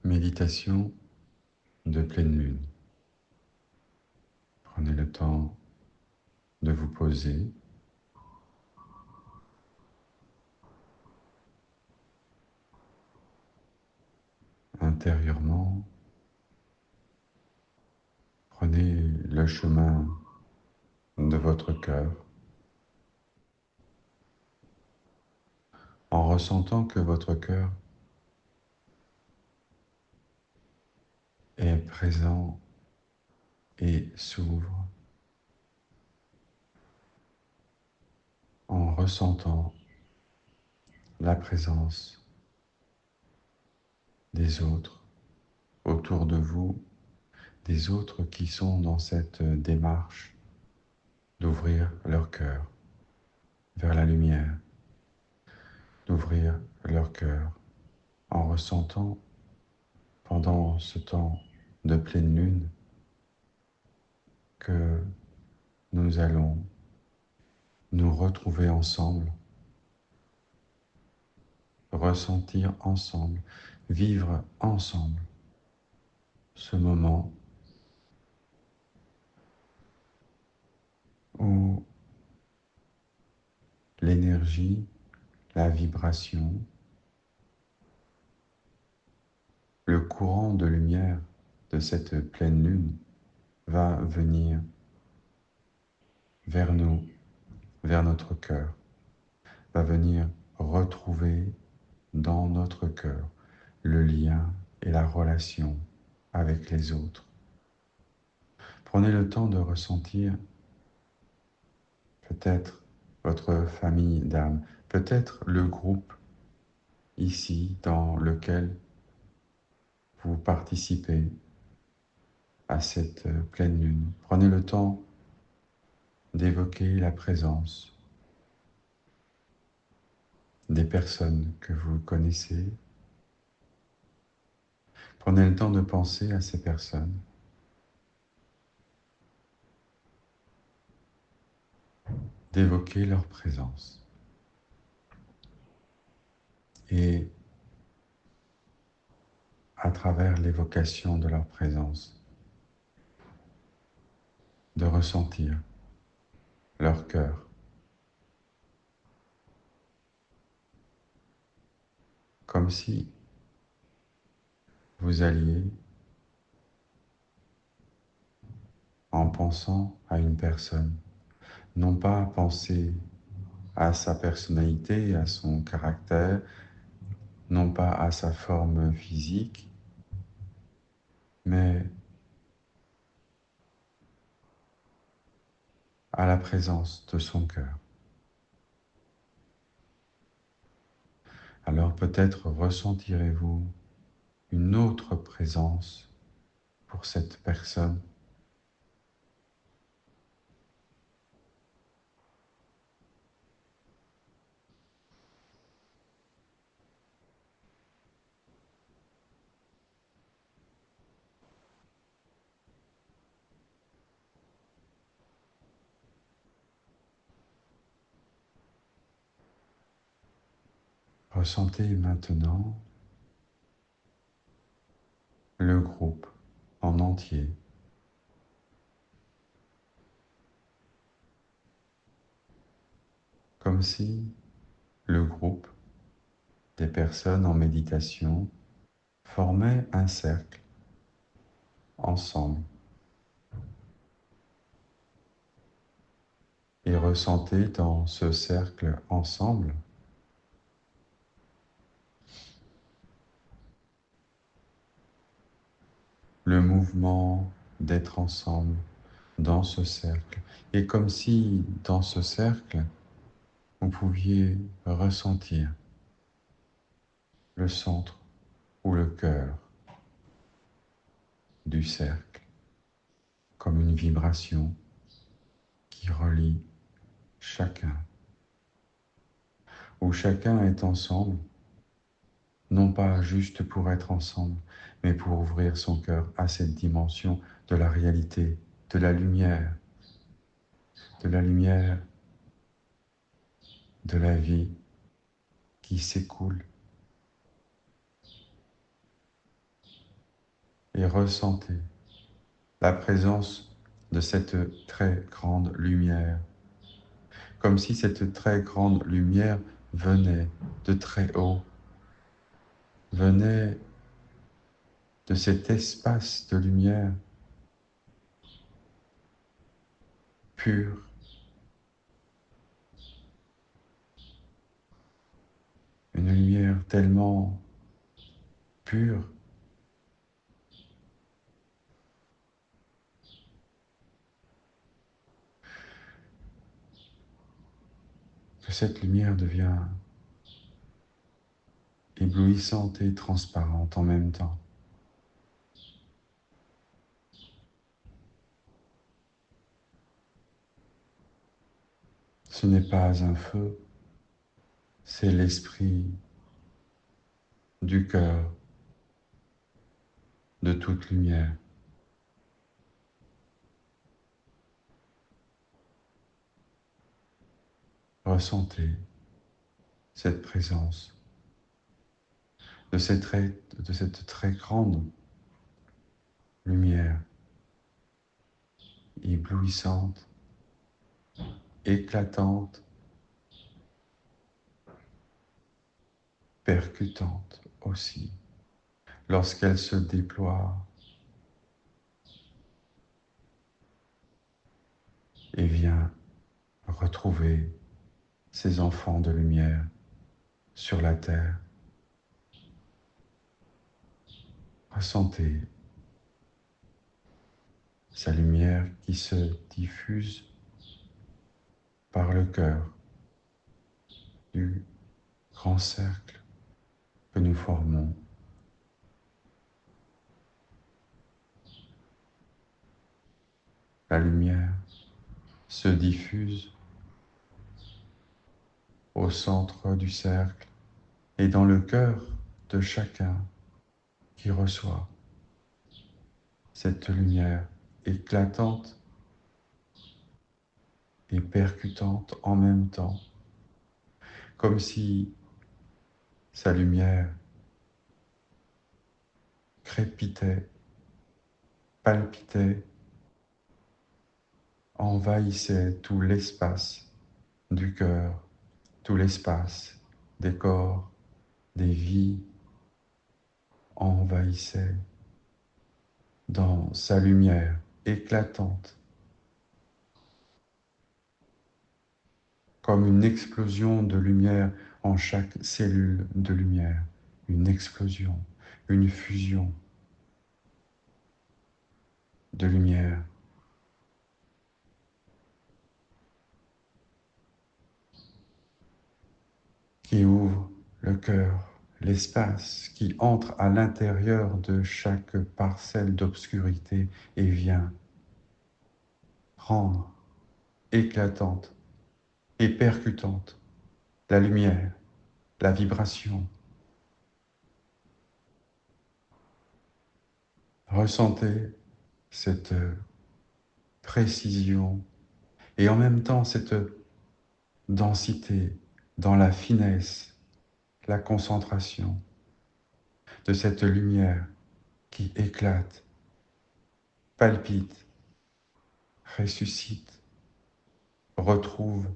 Méditation de pleine lune. Prenez le temps de vous poser, intérieurement. Prenez le chemin de votre cœur en ressentant que votre cœur est présent et s'ouvre, en ressentant la présence des autres autour de vous, des autres qui sont dans cette démarche d'ouvrir leur cœur vers la lumière, d'ouvrir leur cœur en ressentant pendant ce temps de pleine lune que nous allons nous retrouver ensemble, ressentir ensemble, vivre ensemble ce moment où l'énergie, la vibration, le courant de lumière de cette pleine lune va venir vers nous, vers notre cœur, va venir retrouver dans notre cœur le lien et la relation avec les autres. Prenez le temps de ressentir peut-être votre famille d'âme, peut-être le groupe ici dans lequel vous participez à cette pleine lune. Prenez le temps d'évoquer la présence des personnes que vous connaissez. Prenez le temps de penser à ces personnes, d'évoquer leur présence. Et à travers l'évocation de leur présence, de ressentir leur cœur, comme si vous alliez, en pensant à une personne, non pas penser à sa personnalité, à son caractère, non pas à sa forme physique, mais à la présence de son cœur. Alors peut-être ressentirez-vous une autre présence pour cette personne. Ressentez maintenant le groupe en entier, comme si le groupe des personnes en méditation formait un cercle ensemble et ressentez dans ce cercle ensemble le mouvement d'être ensemble dans ce cercle. Et comme si dans ce cercle, vous pouviez ressentir le centre ou le cœur du cercle, comme une vibration qui relie chacun, où chacun est ensemble, non pas juste pour être ensemble, mais pour ouvrir son cœur à cette dimension de la réalité, de la lumière de la vie qui s'écoule, et ressentez la présence de cette très grande lumière, comme si cette très grande lumière venait de très haut, venait de cet espace de lumière pure, une lumière tellement pure que cette lumière devient éblouissante et transparente en même temps. Ce n'est pas un feu, c'est l'esprit du cœur de toute lumière. Ressentez cette présence de cette très grande lumière éblouissante, éclatante, percutante aussi, lorsqu'elle se déploie et vient retrouver ses enfants de lumière sur la terre. Ressentez sa lumière qui se diffuse par le cœur du grand cercle que nous formons. La lumière se diffuse au centre du cercle et dans le cœur de chacun qui reçoit cette lumière éclatante et percutante en même temps, comme si sa lumière crépitait, palpitait, envahissait tout l'espace du cœur, tout l'espace des corps, des vies, envahissait dans sa lumière éclatante, comme une explosion de lumière en chaque cellule de lumière, une explosion, une fusion de lumière qui ouvre le cœur, l'espace, qui entre à l'intérieur de chaque parcelle d'obscurité et vient rendre éclatante et percutante la lumière, la vibration. Ressentez cette précision et en même temps cette densité dans la finesse, la concentration de cette lumière qui éclate, palpite, ressuscite, retrouve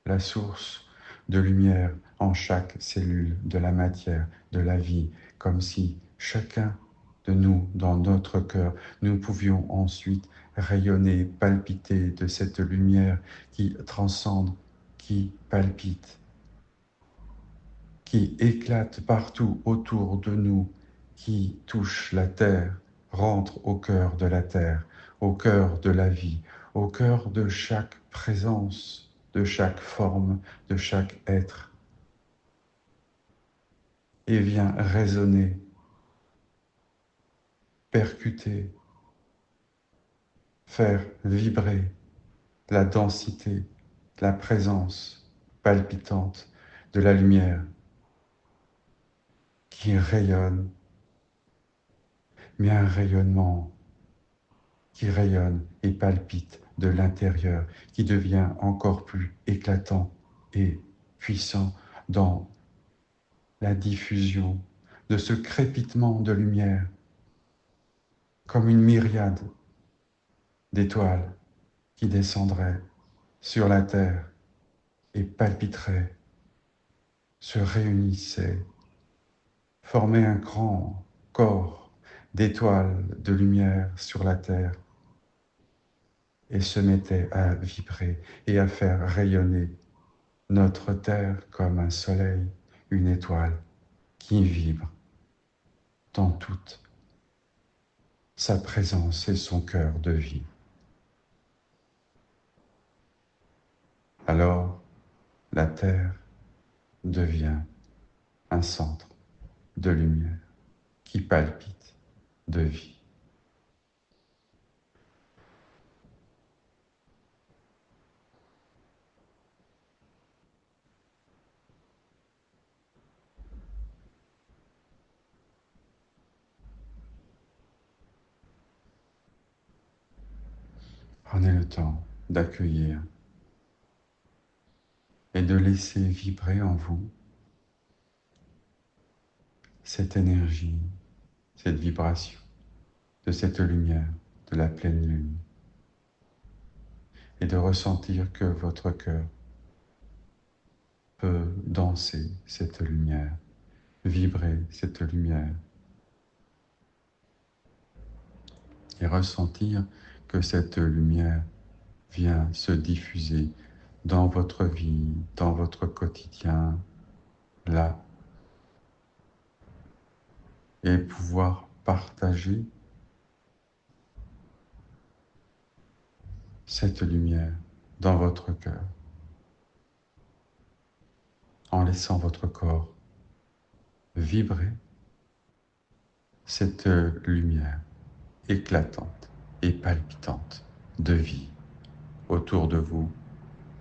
la source de lumière en chaque cellule de la matière, de la vie, comme si chacun de nous, dans notre cœur, nous pouvions ensuite rayonner, palpiter de cette lumière qui transcende, qui palpite, qui éclate partout autour de nous, qui touche la terre, rentre au cœur de la terre, au cœur de la vie, au cœur de chaque présence, de chaque forme, de chaque être, et vient résonner, percuter, faire vibrer la densité, la présence palpitante de la lumière qui rayonne, mais un rayonnement qui rayonne et palpite de l'intérieur, qui devient encore plus éclatant et puissant dans la diffusion de ce crépitement de lumière comme une myriade d'étoiles qui descendraient sur la terre et palpiteraient, se réunissaient, formaient un grand corps d'étoiles de lumière sur la terre et se mettaient à vibrer et à faire rayonner notre terre comme un soleil, une étoile qui vibre dans toute sa présence et son cœur de vie. Alors, la terre devient un centre de lumière qui palpite de vie. Prenez le temps d'accueillir et de laisser vibrer en vous cette énergie, cette vibration de cette lumière, de la pleine lune, et de ressentir que votre cœur peut danser cette lumière, vibrer cette lumière, et ressentir que cette lumière vient se diffuser dans votre vie, dans votre quotidien, là, et pouvoir partager cette lumière dans votre cœur, en laissant votre corps vibrer cette lumière éclatante et palpitante de vie autour de vous,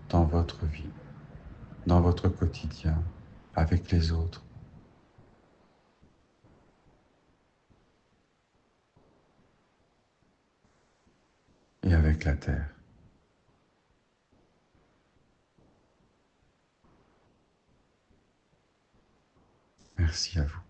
dans votre vie, dans votre quotidien, avec les autres et avec la terre. Merci à vous.